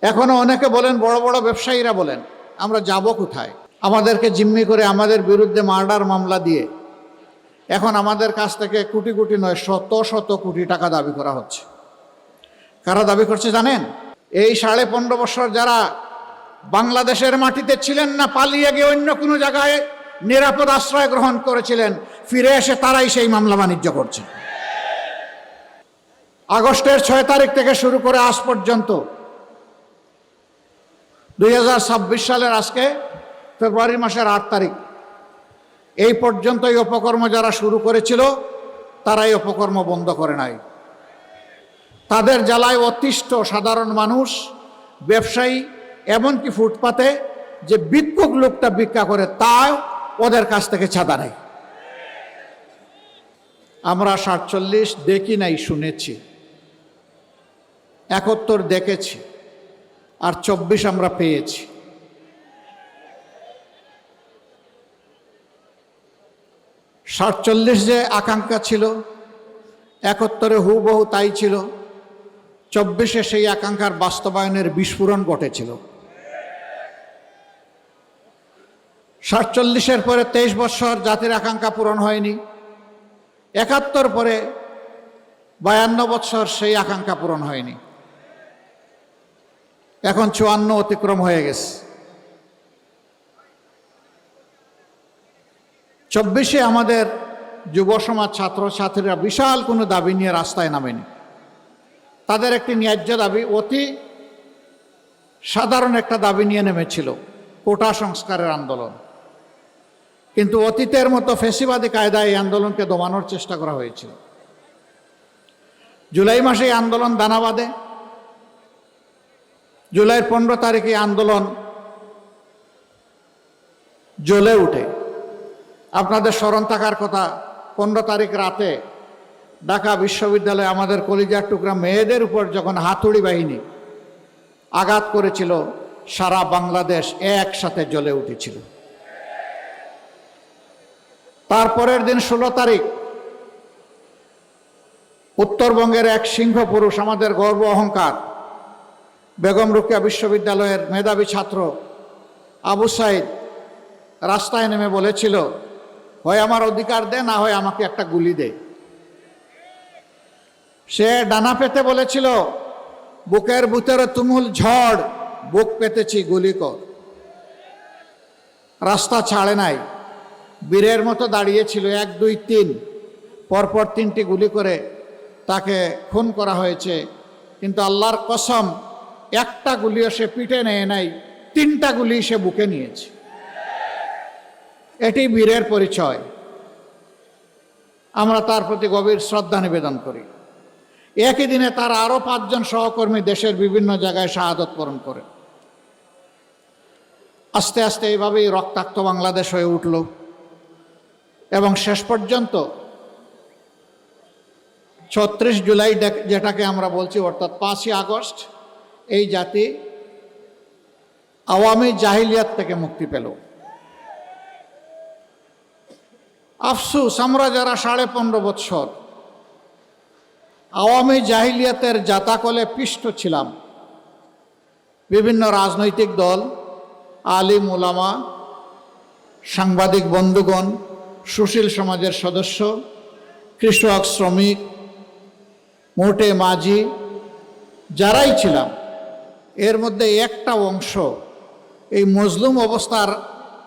এখনো অনেকে বলেন, বড় বড় ব্যবসায়ীরা বলেন, আমরা যাব কোথায়? আমাদেরকে জিম্মি করে আমাদের বিরুদ্ধে মার্ডার মামলা দিয়ে এখন আমাদের কাছ থেকে কোটি কোটি নয়, শত শত কোটি টাকা দাবি করা হচ্ছে। কারা দাবি করছে জানেন? এই 15.5 বছর যারা বাংলাদেশের মাটিতে ছিলেন না, পালিয়ে গিয়ে অন্য কোনো জায়গায় নিরাপদ আশ্রয় গ্রহণ করেছিলেন, ফিরে এসে তারাই সেই মামলা বাণিজ্য করছে। আগস্টের 6 তারিখ থেকে শুরু করে আজ পর্যন্ত 2026 সালের আজকে ফেব্রুয়ারি মাসের 8 তারিখ এই পর্যন্ত এই অপকর্ম যারা শুরু করেছিল তারা এই অপকর্ম বন্ধ করে নাই। তাদের জ্বালায় অতিষ্ঠ সাধারণ মানুষ, ব্যবসায়ী, এমনকি ফুটপাতে যে ভিক্ষুক লোকটা ভিক্ষা করে তাও ওদের কাছ থেকে চাঁদা নেই। আমরা 47 দেখি নাই, শুনেছি, 71 দেখেছি, আর 24 আমরা পেয়েছি। '47 যে আকাঙ্ক্ষা ছিল, 71-এ হুবহু তাই ছিল, 24-এ সেই আকাঙ্ক্ষার বাস্তবায়নের বিস্ফোরণ ঘটেছিল। 47-এর পরে 23 বছর জাতির আকাঙ্ক্ষা পূরণ হয়নি, 71 পরে 52 বছর সেই আকাঙ্ক্ষা পূরণ হয়নি, এখন 54 অতিক্রম হয়ে গেছে। 24-এ আমাদের যুব সমাজ, ছাত্রছাত্রীরা বিশাল কোনো দাবি নিয়ে রাস্তায় নামেনি। তাদের একটি ন্যায্য দাবি, অতি সাধারণ একটা দাবি নিয়ে নেমেছিল, কোটা সংস্কারের আন্দোলন। কিন্তু অতীতের মতো ফ্যাসিবাদী কায়দায় এই আন্দোলনকে দমানোর চেষ্টা করা হয়েছিল। জুলাই মাসে এই আন্দোলন দানা বাঁধে। জুলাইয়ের 15 তারিখে আন্দোলন জ্বলে উঠে। আপনাদের স্মরণ থাকার কথা, 15 তারিখ রাতে ঢাকা বিশ্ববিদ্যালয়ে আমাদের কলিজার টুকরা মেয়েদের উপর যখন হাতুড়ি বাহিনী আঘাত করেছিল, সারা বাংলাদেশ একসাথে জ্বলে উঠেছিল। তারপরের দিন 16 তারিখ উত্তরবঙ্গের এক সিংহ পুরুষ, আমাদের গর্ব অহংকার, বেগম রোকেয়া বিশ্ববিদ্যালয়ের মেধাবী ছাত্র আবু সাইদ রাস্তায় নেমে বলেছিল, হয় আমার অধিকার দে, না হয় আমাকে একটা গুলি দে। সে ডানা পেতে বলেছিল, বুকের ভিতরে তুমুল ঝড়, বুক পেতেছি, গুলি কর। রাস্তা ছাড়ে নাই, বীরের মতো দাঁড়িয়েছিল। 1, 2, 3 পরপর 3টি গুলি করে তাকে খুন করা হয়েছে। কিন্তু আল্লাহর কসম, একটা গুলিও সে পিঠে নেয় নাই, 3টা গুলি সে বুকে নিয়েছে। এটি বীরের পরিচয়। আমরা তার প্রতি গভীর শ্রদ্ধা নিবেদন করি। একই দিনে তার আরও 5 জন সহকর্মী দেশের বিভিন্ন জায়গায় শাহাদত বরণ করে। আস্তে আস্তে এইভাবেই রক্তাক্ত বাংলাদেশ হয়ে উঠল এবং শেষ পর্যন্ত 36 জুলাই যেটাকে আমরা বলছি, অর্থাৎ 5ই আগস্ট, এই জাতি আওয়ামী জাহিলিয়াত থেকে মুক্তি পেল। আফসোস, আমরা যারা 15.5 বছর আওয়ামী জাহিলিয়াতের জাতাকলে পিষ্ট ছিলাম, বিভিন্ন রাজনৈতিক দল, আলিম ওলামা, সাংবাদিক বন্ধুগণ, সুশীল সমাজের সদস্য, কৃষক, শ্রমিক, মোটে মাঝি, যারাই ছিলাম, এর মধ্যে একটা অংশ এই মজলুম অবস্থার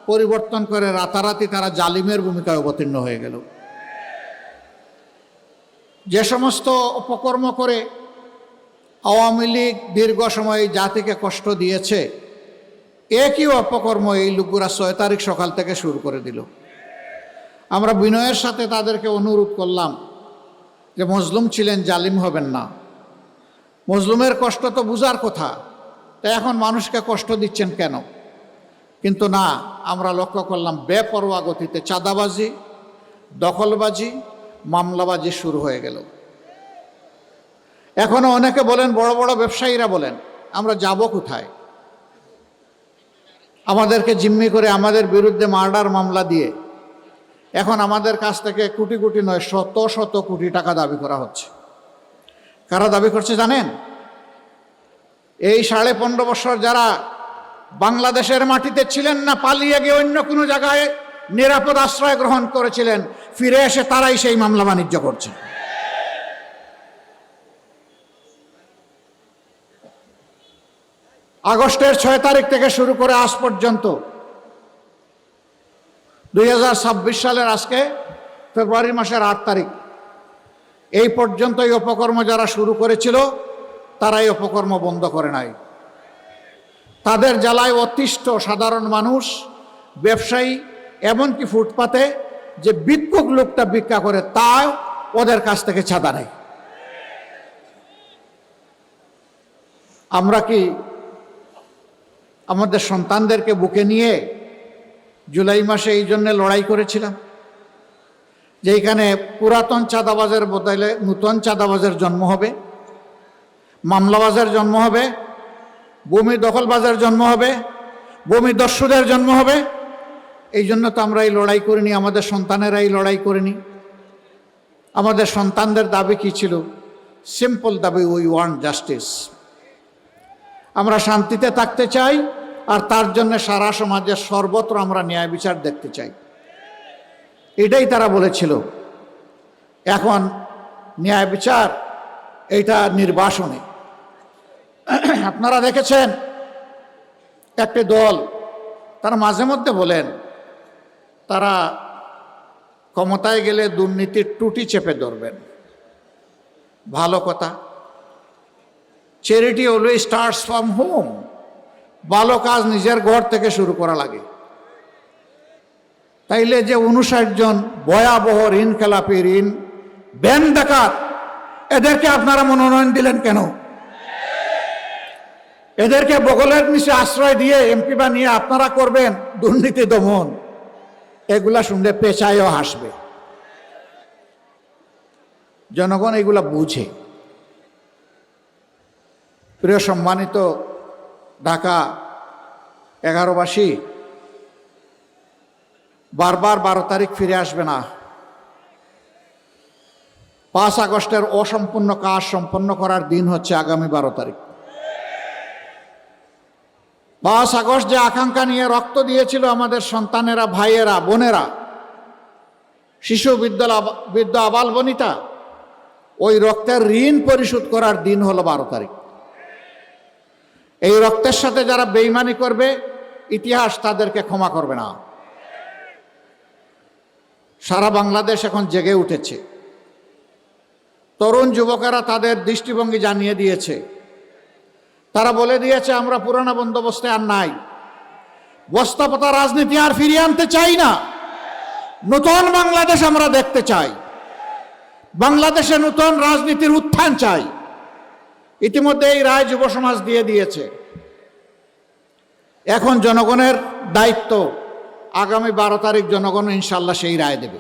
পরিবর্তন করে রাতারাতি তারা জালিমের ভূমিকায় অবতীর্ণ হয়ে গেল। যে সমস্ত অপকর্ম করে আওয়ামী লীগ দীর্ঘ সময় জাতিকে কষ্ট দিয়েছে, একই অপকর্ম এই লোকগুলা 6 তারিখ সকাল থেকে শুরু করে দিল। আমরা বিনয়ের সাথে তাদেরকে অনুরোধ করলাম যে মজলুম ছিলেন, জালিম হবেন না। মজলুমের কষ্ট তো বুঝার কথা, তাই এখন মানুষকে কষ্ট দিচ্ছেন কেন? কিন্তু না, আমরা লক্ষ্য করলাম বেপরোয়া গতিতে চাঁদাবাজি, দখলবাজি, মামলাবাজি শুরু হয়ে গেল। এখনো অনেকে বলেন, বড় বড় ব্যবসায়ীরা বলেন, আমরা যাব কোথায়? আমাদেরকে জিম্মি করে আমাদের বিরুদ্ধে মার্ডার মামলা দিয়ে এখন আমাদের কাছ থেকে কোটি কোটি নয়, শত শত কোটি টাকা দাবি করা হচ্ছে। কারা দাবি করছে জানেন? এই 15.5 বছর যারা বাংলাদেশের মাটিতে ছিলেন না, পালিয়ে গিয়ে অন্য কোনো জায়গায় নিরাপদ আশ্রয় গ্রহণ করেছিলেন, ফিরে এসে তারাই সেই মামলা বাণিজ্য করছে। আগস্টের 6 তারিখ থেকে শুরু করে আজ পর্যন্ত 2026 সালের আজকে ফেব্রুয়ারি মাসের 8 তারিখ এই পর্যন্ত এই অপকর্ম যারা শুরু করেছিল তারা এই অপকর্ম বন্ধ করে নাই। তাদের জ্বালায় অতিষ্ঠ সাধারণ মানুষ, ব্যবসায়ী, এমনকি ফুটপাতে যে ভিক্ষুক লোকটা ভিক্ষা করে তাও ওদের কাছ থেকে ছাড়া নেই। আমরা কি আমাদের সন্তানদেরকে বুকে নিয়ে জুলাই মাসে এই জন্য লড়াই করেছিলাম যে এইখানে পুরাতন চাঁদাবাজের বদলে নূতন চাঁদাবাজের জন্ম হবে, মামলাবাজের জন্ম হবে, ভূমি দখলবাজের জন্ম হবে, ভূমি দস্যুদের জন্ম হবে? এই জন্য তো আমরা এই লড়াই করিনি, আমাদের সন্তানেরা এই লড়াই করেনি। আমাদের সন্তানদের দাবি কি ছিল? সিম্পল দাবি, উই ওয়ান্ট জাস্টিস। আমরা শান্তিতে থাকতে চাই, আর তার জন্য সারা সমাজের সর্বত্র আমরা ন্যায় বিচার দেখতে চাই। এটাই তারা বলেছিল। এখন ন্যায় বিচার এটা নির্বাসনে। আপনারা দেখেছেন একটি দল, তারা মাঝে মধ্যে বলেন তারা ক্ষমতায় গেলে দুর্নীতির টুটি চেপে ধরবেন। ভালো কথা। Charity always starts from home. ভালো কাজ নিজের ঘর থেকে শুরু করা লাগে। তাইলে যে 59 জন ভয়াবহ ঋণ খেলাপি, ঋণ ব্যাংক ডাকাত, এদেরকে আপনারা মনোনয়ন দিলেন কেন? এদেরকে বগলের নিচে আশ্রয় দিয়ে এমপি বানিয়ে আপনারা করবেন দুর্নীতি দমন। এগুলা শুনলে পেঁচায়ও হাসবে। জনগণ এগুলা বুঝে। প্রিয় সম্মানিত ঢাকা 11বাসী, বারবার 12 তারিখ ফিরে আসবে না। 5 আগস্টের অসম্পূর্ণ কাজ সম্পন্ন করার দিন হচ্ছে আগামী 12 তারিখ। 5 আগস্ট যে আকাঙ্ক্ষা নিয়ে রক্ত দিয়েছিল আমাদের সন্তানেরা, ভাইয়েরা, বোনেরা, শিশু, বৃদ্ধ, আবাল বনিতা, ওই রক্তের ঋণ পরিশোধ করার দিন হলো 12 তারিখ। এই রক্তের সাথে যারা বেইমানি করবে, ইতিহাস তাদেরকে ক্ষমা করবে না। সারা বাংলাদেশ এখন জেগে উঠেছে। তরুণ যুবকেরা তাদের দৃষ্টিভঙ্গি জানিয়ে দিয়েছে। তারা বলে দিয়েছে আমরা পুরানো বন্দোবস্তে আর নাই, বস্তাপতা রাজনীতি আর ফিরিয়ে আনতে চাই না। নতুন বাংলাদেশ আমরা দেখতে চাই। বাংলাদেশে নতুন রাজনীতির উত্থান চাই। ইতিমধ্যে এই রায় যুব সমাজ দিয়ে দিয়েছে। এখন জনগণের দায়িত্ব, আগামী 12 তারিখ জনগণ ইনশাল্লাহ সেই রায় দেবে।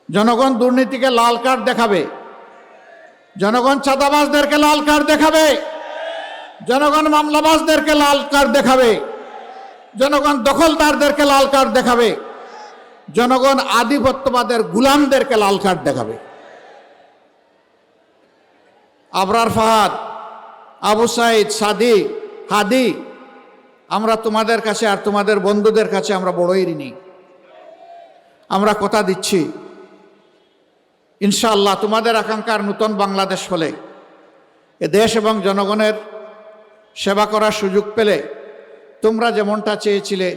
জনগণ দুর্নীতিকে লাল কার্ড দেখাবে, জনগণ চাঁদাবাজদেরকে লাল কার্ড দেখাবে, জনগণ মামলাবাজদেরকে লাল কার্ড দেখাবে, জনগণ দখলদারদেরকে লাল কার্ড দেখাবে, জনগণ আধিপত্যবাদের গুলামদেরকে লাল কার্ড দেখাবে। আবরার ফাহাদ, আবু সাইদ, সাদি, হাদি, আমরা তোমাদের কাছে আর তোমাদের বন্ধুদের কাছে আমরা বড়ই ঋণী। আমরা কথা দিচ্ছি ইনশাআল্লাহ তোমাদের আকাঙ্ক্ষার নতুন বাংলাদেশ হলে এ দেশ এবং জনগণের সেবা করার সুযোগ পেলে তোমরা যেমনটা চেয়েছিলে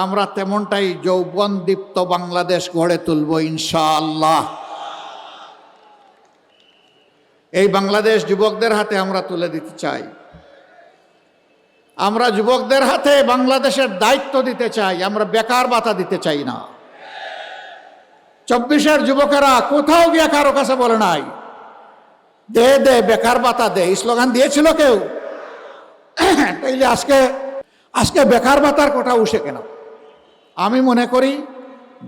আমরা তেমনটাই যৌবনদীপ্ত বাংলাদেশ গড়ে তুলব ইনশাআল্লাহ। এই বাংলাদেশ যুবকদের হাতে আমরা তুলে দিতে চাই। আমরা যুবকদের হাতে বাংলাদেশের দায়িত্ব দিতে চাই। আমরা বেকার ভাতা দিতে চাই না। 24-এর যুবকেরা কোথাও গিয়ে কারো কাছে বলে নাই দে দে বেকার ভাতা দে, এই স্লোগান দিয়েছিল কেউ? তাইলে আজকে বেকার ভাতার কথা উঠে কেন? আমি মনে করি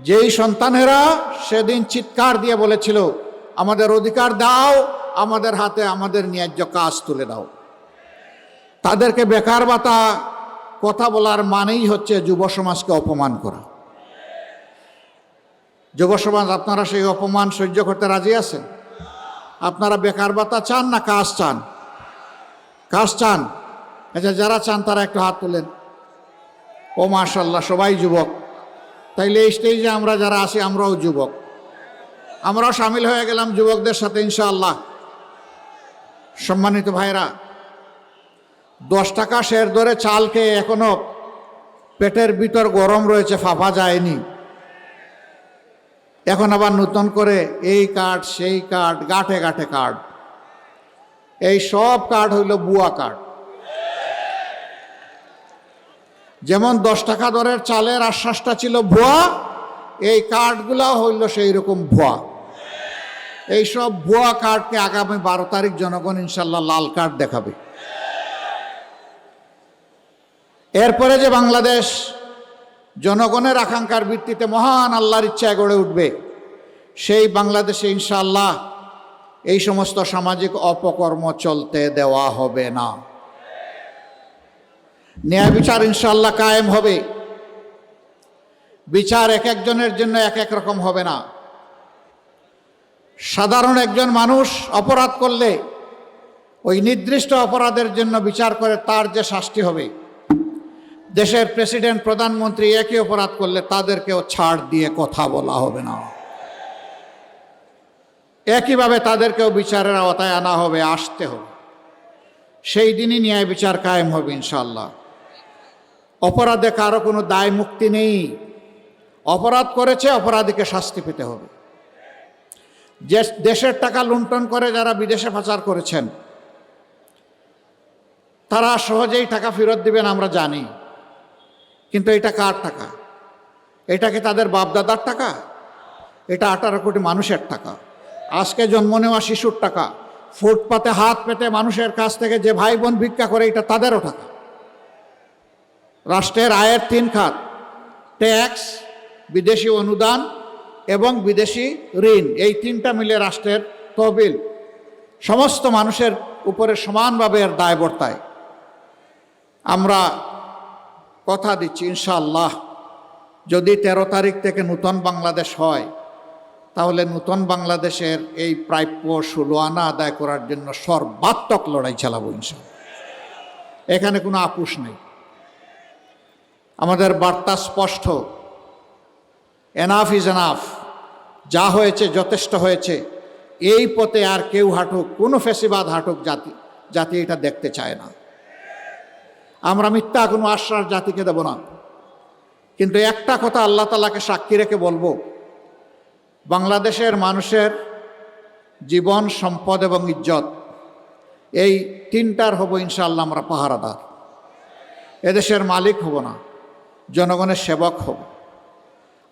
যেই সন্তানেরা সেদিন চিৎকার দিয়ে বলেছিল আমাদের অধিকার দাও, আমাদের হাতে আমাদের ন্যায্য কাজ তুলে দাও, তাদেরকে বেকার ভাতা কথা বলার মানেই হচ্ছে যুব সমাজকে অপমান করা। যুব সমাজ আপনারা সেই অপমান সহ্য করতে রাজি আছেন? আপনারা বেকার ভাতা চান না কাজ চান? কাজ চান? আচ্ছা, যারা চান তারা একটু হাত তোলেন। ও মাশাআল্লাহ, সবাই যুবক। তাইলে এই স্টেজে আমরা যারা আছি আমরাও যুবক, আমরাও সামিল হয়ে গেলাম যুবকদের সাথে ইনশাআল্লাহ। সম্মানিত ভাইরা, 10 টাকা শের দরে চাল খেয়ে এখনো পেটের ভিতর গরম রয়েছে, ফাঁপা যায়নি। এখন আবার নতুন করে এই কার্ড সেই কার্ড, গাঁঠে গাঁঠে কার্ড। এই সব কার্ড হইল ভুয়া কার্ড। যেমন 10 টাকা দরের চালের আশ্বাসটা ছিল ভুয়া, এই কার্ডগুলো হইল সেই রকম ভুয়া। এই সব ভুয়া কার্ডকে আগামী 12 তারিখ জনগণ ইনশাল্লাহ লাল কার্ড দেখাবে। এরপরে যে বাংলাদেশ জনগণের আকাঙ্ক্ষার ভিত্তিতে মহান আল্লাহর ইচ্ছায় গড়ে উঠবে, সেই বাংলাদেশে ইনশাআল্লাহ এই সমস্ত সামাজিক অপকর্ম চলতে দেওয়া হবে না। ন্যায় বিচার ইনশাআল্লাহ কায়েম হবে। বিচার এক একজনের জন্য এক এক রকম হবে না। সাধারণ একজন মানুষ অপরাধ করলে ওই নির্দিষ্ট অপরাধের জন্য বিচার করে তার যে শাস্তি হবে, দেশের প্রেসিডেন্ট প্রধানমন্ত্রী একই অপরাধ করলে তাদেরকেও ছাড় দিয়ে কথা বলা হবে না। একইভাবে তাদেরকেও বিচারের আওতায় আনা হবে, আসতে হবে। সেই দিনই ন্যায় বিচার কায়েম হবে ইনশাআল্লাহ। অপরাধে কারো কোনো দায় মুক্তি নেই। অপরাধ করেছে, অপরাধীকে শাস্তি পেতে হবে। যে দেশের টাকা লুণ্ঠন করে যারা বিদেশে পাচার করেছেন, তারা সহজেই টাকা ফেরত দিবেন আমরা জানি, কিন্তু এটা কার টাকা? এটা কি তাদের বাপদাদার টাকা? এটা 18 কোটি মানুষের টাকা। আজকে জন্ম নেওয়া শিশুর টাকা। ফুটপাতে হাত পেতে মানুষের কাছ থেকে যে ভাই বোন ভিক্ষা করে, এটা তাদেরও টাকা। রাষ্ট্রের আয়ের 3 খাত, ট্যাক্স, বিদেশি অনুদান এবং বিদেশি ঋণ, এই 3টা মিলে রাষ্ট্রের তহবিল সমস্ত মানুষের উপরে সমানভাবে এর দায় বর্তায়। আমরা কথা দিচ্ছি ইনশাআল্লাহ, যদি 13 তারিখ থেকে নূতন বাংলাদেশ হয়, তাহলে নূতন বাংলাদেশের এই প্রাপ্য 16 আনা আদায় করার জন্য সর্বাত্মক লড়াই চালাবো ইনশাআল্লাহ। এখানে কোনো আপোষ নেই। আমাদের বার্তা স্পষ্ট, এনাফ ইজ এনাফ। যা হয়েছে যথেষ্ট হয়েছে। এই পথে আর কেউ হাঁটুক, কোনো ফেসিবাদ হাঁটুক জাতি এটা দেখতে চায় না। আমরা মিথ্যা কোনো আশ্বাস জাতিকে দেব না। কিন্তু একটা কথা আল্লাহ তাআলাকে সাক্ষী রেখে বলবো, বাংলাদেশের মানুষের জীবন, সম্পদ এবং ইজ্জত, এই 3টার হব ইনশাআল্লাহ আমরা পাহারাদার। এদেশের মালিক হব না, জনগণের সেবক হব।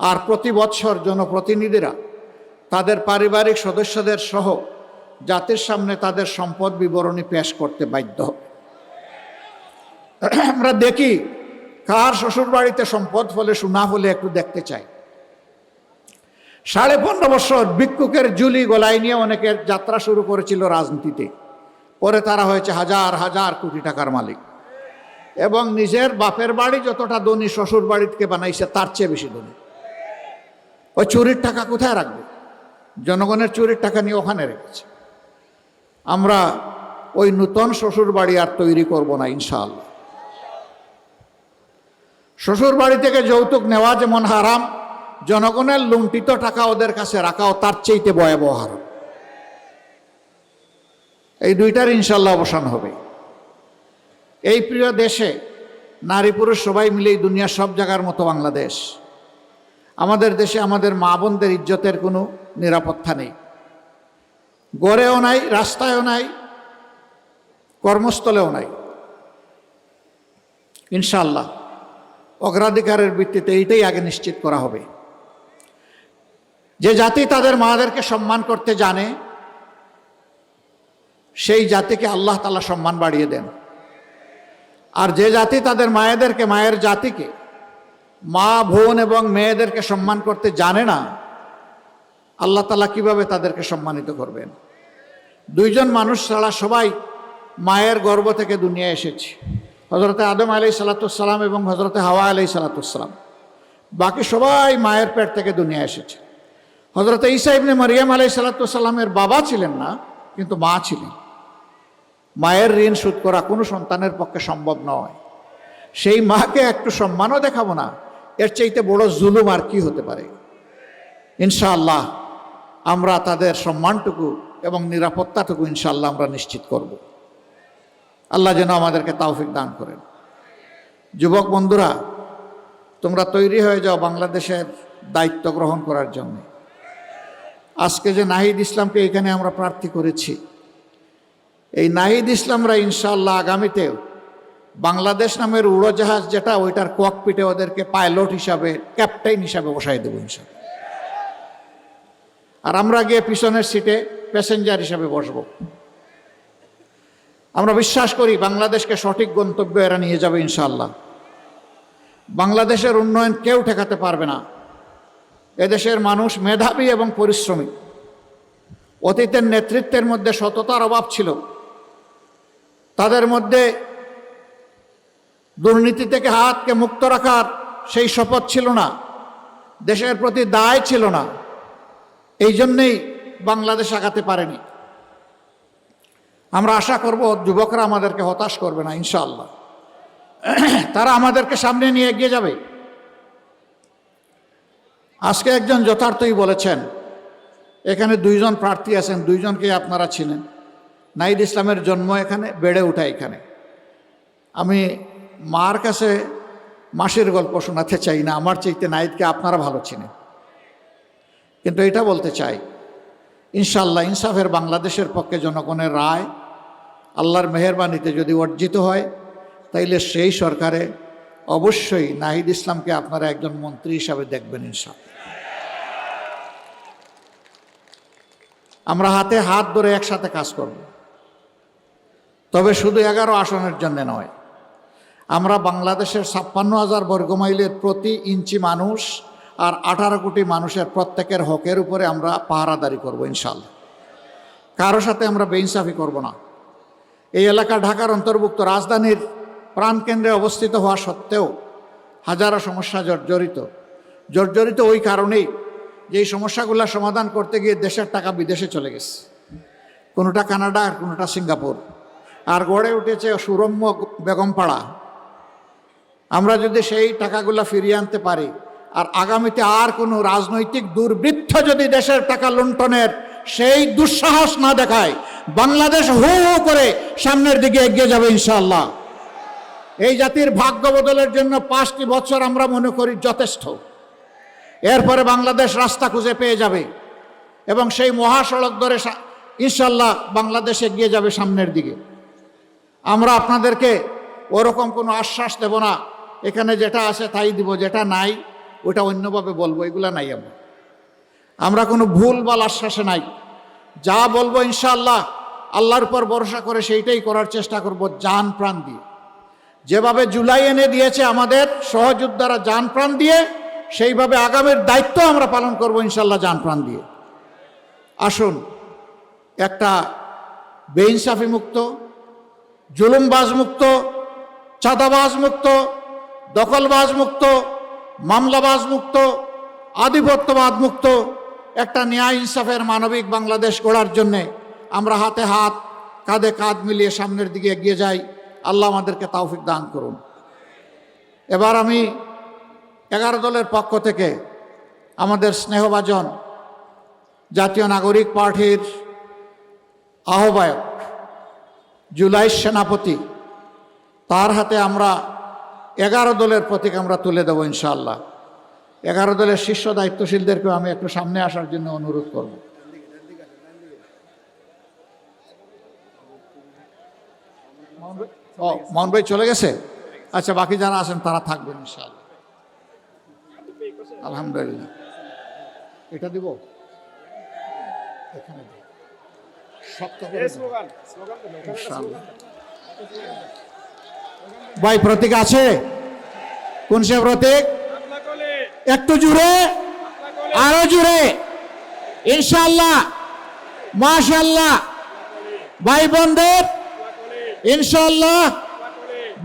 আর প্রতি বৎসর জনপ্রতিনিধিরা তাদের পারিবারিক সদস্যদের সহ জাতির সামনে তাদের সম্পদ বিবরণী পেশ করতে বাধ্য হবে। আমরা দেখি কার শ্বশুর বাড়িতে সম্পদ ফলে, সোনা ফলে, একটু দেখতে চাই। 15.5 বছর ভিক্ষুকের ঝুলি গলায় নিয়ে অনেকের যাত্রা শুরু করেছিল রাজনীতিতে। পরে তারা হয়েছে হাজার হাজার কোটি টাকার মালিক, এবং নিজের বাপের বাড়ি যতটা ধনী শ্বশুর বাড়িতে বানাইছে তার চেয়ে বেশি ধনী। ওই চুরির টাকা কোথায় রাখবে? জনগণের চুরির টাকা নিয়ে ওখানে রেখেছে। আমরা ওই নূতন শ্বশুর বাড়ি আর তৈরি করব না ইনশাআল্লাহ। শ্বশুর বাড়ি থেকে যৌতুক নেওয়া যেমন হারাম, জনগণের লুণ্ঠিত টাকা ওদের কাছে রাখাও তার চেয়েতে ভয়াবহ হারাম। এই 2টার ইনশাআল্লাহ অবসান হবে। এই প্রিয় দেশে নারী পুরুষ সবাই মিলেই দুনিয়ার সব জায়গার মতো বাংলাদেশ। আমাদের দেশে আমাদের মা বোনদের ইজ্জতের কোনো নিরাপত্তা নেই। গড়েও নাই, রাস্তায়ও নাই, কর্মস্থলেও নাই। ইনশাআল্লাহ অগ্রাধিকারের ভিত্তিতে এইটাই আগে নিশ্চিত করা হবে। যে জাতি তাদের মাদেরকে সম্মান করতে জানে, সেই জাতিকে আল্লাহ তাআলা সম্মান বাড়িয়ে দেন। আর যে জাতি তাদের মায়েদেরকে, মায়ের জাতিকে, মা বোন এবং মেয়েদেরকে সম্মান করতে জানে না, আল্লাহ তাআলা কিভাবে তাদেরকে সম্মানিত করবেন? 2জন মানুষ ছাড়া সবাই মায়ের গর্ভ থেকে দুনিয়ায় এসেছে। হযরতে আদম আলাইহিস সালাম এবং হযরতে হাওয়া আলাইহিস সালাম। বাকি সবাই মায়ের পেট থেকে দুনিয়ায় এসেছে। হযরতে ঈসা ইবনে মারিয়াম আলাইহিস সালামের বাবা ছিলেন না, কিন্তু মা ছিলেন। মায়ের ঋণ শোধ করা কোনো সন্তানের পক্ষে সম্ভব নয়। সেই মাকে একটু সম্মানও দেখাবো না, এর চাইতে বড় জুলুম আর কি হতে পারে। ইনশাআল্লাহ আমরা তাদের সম্মানটুকু এবং নিরাপত্তাটুকু ইনশাআল্লাহ আমরা নিশ্চিত করব। আল্লাহ যেন আমাদেরকে তৌফিক দান করেন। যুবক বন্ধুরা, তোমরা তৈরি হয়ে যাও বাংলাদেশের দায়িত্ব গ্রহণ করার জন্য। আজকে যে নাহিদ ইসলামকে এখানে আমরা প্রার্থী করেছি, এই নাহিদ ইসলামরা ইনশাআল্লাহ আগামীতেও বাংলাদেশ নামের উড়োজাহাজ যেটা, ওইটার ককপিটে ওদেরকে পাইলট হিসাবে, ক্যাপ্টেন হিসাবে বসাই দেবো ইনশাআল্লাহ। আর আমরা গিয়ে পিছনের সিটে প্যাসেঞ্জার হিসাবে বসবো। আমরা বিশ্বাস করি বাংলাদেশকে সঠিক গন্তব্যে এরা নিয়ে যাবে ইনশাআল্লাহ। বাংলাদেশের উন্নয়ন কেউ ঠেকাতে পারবে না। এদেশের মানুষ মেধাবী এবং পরিশ্রমী। অতীতের নেতৃত্বের মধ্যে সততার অভাব ছিল, তাদের মধ্যে দুর্নীতি থেকে হাতকে মুক্ত রাখার সেই শপথ ছিল না, দেশের প্রতি দায় ছিল না। এই জন্যেই বাংলাদেশ আগাতে পারেনি। আমরা আশা করব যুবকরা আমাদেরকে হতাশ করবে না ইনশাআল্লাহ, তারা আমাদেরকে সামনে নিয়ে এগিয়ে যাবে। আজকে একজন যথার্থই বলেছেন, এখানে দুইজন প্রার্থী আছেন, দুইজনকে আপনারা চিনেন। নাহিদ ইসলামের জন্ম এখানে, বেড়ে ওঠা এখানে। আমি মার কাছে মাসির গল্প শোনাতে চাই না, আমার চাইতে নাহিদকে আপনারা ভালো চিনেন। কিন্তু এটা বলতে চাই, ইনশাআল্লাহ ইনসাফের বাংলাদেশের পক্ষে জনগণের রায় আল্লাহর মেহেরবানিতে যদি অর্জিত হয়, তাইলে সেই সরকারে অবশ্যই নাহিদ ইসলামকে আপনারা একজন মন্ত্রী হিসাবে দেখবেন ইনশাআল্লাহ। আমরা হাতে হাত ধরে একসাথে কাজ করব, তবে শুধু 11 আসনের জন্য নয়। আমরা বাংলাদেশের 56,000 বর্গমাইলের প্রতি ইঞ্চি মানুষ আর 18 কোটি মানুষের প্রত্যেকের হকের উপরে আমরা পাহারাদারি করব ইনশাআল্লাহ। কারো সাথে আমরা বেইনসাফি করব না। এই এলাকা ঢাকার অন্তর্ভুক্ত, রাজধানীর প্রাণকেন্দ্রে অবস্থিত হওয়া সত্ত্বেও হাজারো সমস্যা জর্জরিত ওই কারণেই যে এই সমস্যাগুলো সমাধান করতে গিয়ে দেশের টাকা বিদেশে চলে গেছে, কোনোটা কানাডা আর কোনোটা সিঙ্গাপুর, আর গড়ে উঠেছে সুরম্য বেগমপাড়া। আমরা যদি সেই টাকাগুলো ফিরিয়ে আনতে পারি, আর আগামীতে আর কোনো রাজনৈতিক দুর্বৃত্ত যদি দেশের টাকা লুণ্ঠনের সেই দুঃসাহস না দেখায়, বাংলাদেশ হু হু করে সামনের দিকে এগিয়ে যাবে ইনশাআল্লাহ। এই জাতির ভাগ্য বদলের জন্য 5টি বছর আমরা মনে করি যথেষ্ট। এরপরে বাংলাদেশ রাস্তা খুঁজে পেয়ে যাবে এবং সেই মহাসড়ক ধরে ইনশাআল্লাহ বাংলাদেশ এগিয়ে যাবে সামনের দিকে। আমরা আপনাদেরকে ওরকম কোনো আশ্বাস দেব না, এখানে যেটা আছে তাই দিব, যেটা নাই ওটা অন্যভাবে বলবো, এগুলা নাই। আমরা কোনো ভুল বা আশ্বাসে নাই। যা বলবো ইনশাআল্লাহ আল্লাহর উপর ভরসা করে সেইটাই করার চেষ্টা করব, জান প্রাণ দিয়ে। যেভাবে জুলাই এনে দিয়েছে আমাদের সহযোদ্ধারা জান প্রাণ দিয়ে, সেইভাবে আগামীর দায়িত্ব আমরা পালন করব ইনশাআল্লাহ জান প্রাণ দিয়ে। আসুন একটা বেইনসাফি মুক্ত, জুলুমবাজ মুক্ত, চাঁদাবাজ মুক্ত, দখলবাজ মুক্ত, মামলাবাজ মুক্ত, আধিপত্যবাদ মুক্ত একটা ন্যায় ইনসাফের মানবিক বাংলাদেশ গড়ার জন্যে আমরা হাতে হাত, কাঁধে কাঁধ মিলিয়ে সামনের দিকে এগিয়ে যাই। আল্লাহ আমাদেরকে তৌফিক দান করুন। এবার আমি 11 দলের পক্ষ থেকে আমাদের স্নেহভাজন জাতীয় নাগরিক পার্টির আহ্বায়ক, জুলাই সেনাপতি, তার হাতে আমরা 11 দলের প্রতীক আমরা তুলে দেব ইনশাআল্লাহ। 11 দলের শীর্ষ দায়িত্বশীলদেরকেও আমি একটু সামনে আসার জন্য অনুরোধ করব। মোহন ভাই চলে গেছে? আচ্ছা, বাকি যারা আছেন তারা থাকবেন ইনশাআল্লাহ। আলহামদুলিল্লাহ। এটা দিব এখানে ইনশাআল্লাহ। ভাই প্রতীক আছে? কোন সে প্রতীক? একটু জুড়ে, আরো জুড়ে ইনশাআল্লাহ। মাশাআল্লাহ। ভাই বোনদের ইনশাআল্লাহ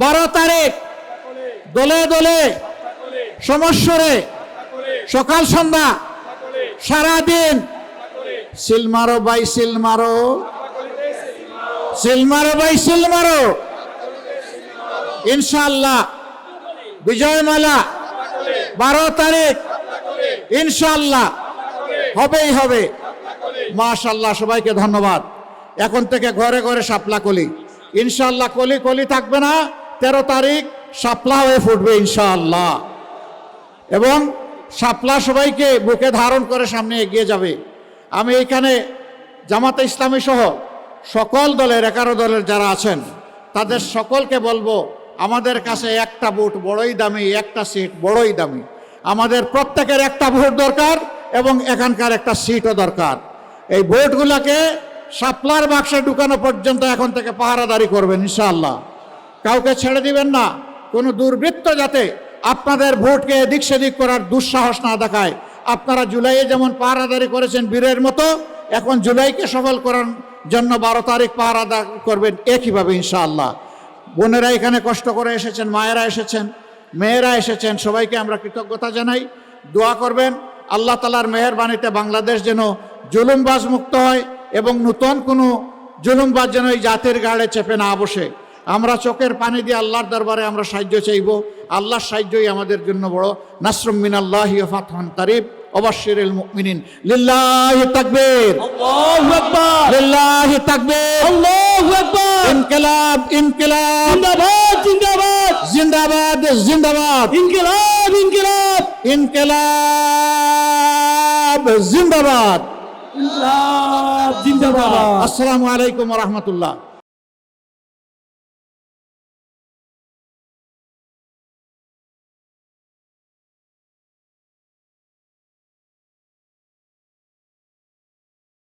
12 তারিখ দলে দলে সমস্যরে সকাল সন্ধ্যা সারাদিন সিল মারো ভাই, সিল মারো, সিল মারো ভাই, সিল মারো। ইনশাআল্লাহ বিজয়মালা 12 তারিখ ইনশাআল্লাহ হবেই হবে। মাশাআল্লাহ, সবাইকে ধন্যবাদ। এখন থেকে ঘরে ঘরে শাপলা কলি, ইনশাআল্লাহ কলি কলি থাকবে না, 13 তারিখ শাপলা হয়ে ফুটবে ইনশাআল্লাহ। এবং শাপলা সবাইকে বুকে ধারণ করে সামনে এগিয়ে যাবে। আমি এখানে জামাতে ইসলামী সহ সকল দলের 11 দলের যারা আছেন তাদের সকলকে বলবো, আমাদের কাছে একটা ভোট বড়ই দামি, একটা সিট বড়ই দামি। আমাদের প্রত্যেকের একটা ভোট দরকার এবং এখানকার একটা সিটও দরকার। এই ভোটগুলোকে শাপলার বাক্সে ঢুকানো পর্যন্ত এখন থেকে পাহারাদারি করবেন ইনশাআল্লাহ। কাউকে ছেড়ে দিবেন না। কোনো দুর্বৃত্ত যাতে আপনাদের ভোটকে এদিক সেদিক করার দুঃসাহস না দেখায়। আপনারা জুলাইয়ে যেমন পাহারাদারি করেছেন বীরের মতো, এখন জুলাইকে সফল করার জন্য 12 তারিখ পাহারাদারি করবেন একইভাবে ইনশাআল্লাহ। বোনেরা এখানে কষ্ট করে এসেছেন, মায়েরা এসেছেন, মেয়েরা এসেছেন, সবাইকে আমরা কৃতজ্ঞতা জানাই। দোয়া করবেন আল্লাহ তাআলার মেহেরবানিতে বাংলাদেশ যেন জুলুমবাজ মুক্ত হয় এবং নতুন কোনো জুলুমবাজ যেন এই জাতির গাড়ে চেপে না বসে। আমরা চোখের পানি দিয়ে আল্লাহর দরবারে আমরা সাহায্য চাইব। আল্লাহর সাহায্যই আমাদের জন্য বড়। নাসরুম মিনাল্লাহি ওয়া ফাতহুন কারীব ওয়াবাশশিরিল মুমিনিন। লিল্লাহি তাকবীর, আল্লাহু আকবার, লিল্লাহি তাকবীর, আল্লাহু আকবার। ইনকিলাব, ইনকিলাব, জিন্দাবাদ, জিন্দাবাদ, জিন্দাবাদ, জিন্দাবাদ। ইনকিলাব, ইনকিলাব, ইনকিলাব, জিন্দাবাদ, ইনকিলাব, জিন্দাবাদ। আসসালামু আলাইকুম ওয়া রাহমাতুল্লাহ।